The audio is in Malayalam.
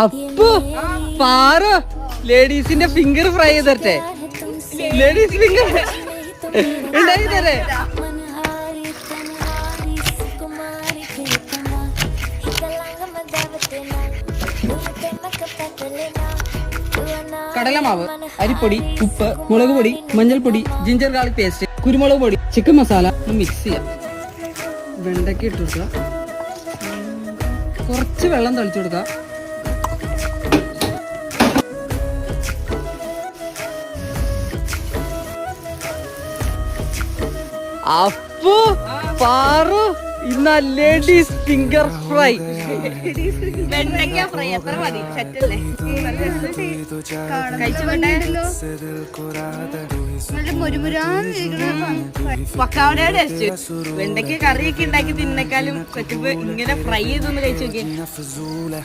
അപ്പൊ പാറോ ലേഡീസിന്റെ ഫിംഗർ ഫ്രൈ ചെയ്തട്ടെ. ലേഡീസ് ഫിംഗർ ഉണ്ടാക്കി തരേ. കടലമാവ്, അരിപ്പൊടി, ഉപ്പ്, മുളക് പൊടി, മഞ്ഞൾപ്പൊടി, ജിഞ്ചർ ഗാർലിക് പേസ്റ്റ്, കുരുമുളക് പൊടി, ചിക്കൻ മസാല മിക്സ് ചെയ്യാം. വെണ്ടയ്ക്ക ഇട്ട് കൊടുക്കുക. കുറച്ച് വെള്ളം തളിച്ചു കൊടുക്കുക. അപ്പോ പാറു ഇന്ന ലേഡീസ് ഫിംഗർ ഫ്രൈ. വെണ്ടയ്ക്ക ഫ്രൈ എത്ര മതി? സെറ്റല്ലേ? പക്കാവടയുടെ വെണ്ടയ്ക്ക കറിയൊക്കെ ഉണ്ടാക്കി തിന്നേക്കാളും സെറ്റപ്പ് ഇങ്ങനെ ഫ്രൈ ചെയ്തൊന്ന് കഴിച്ചു നോക്കിയേ.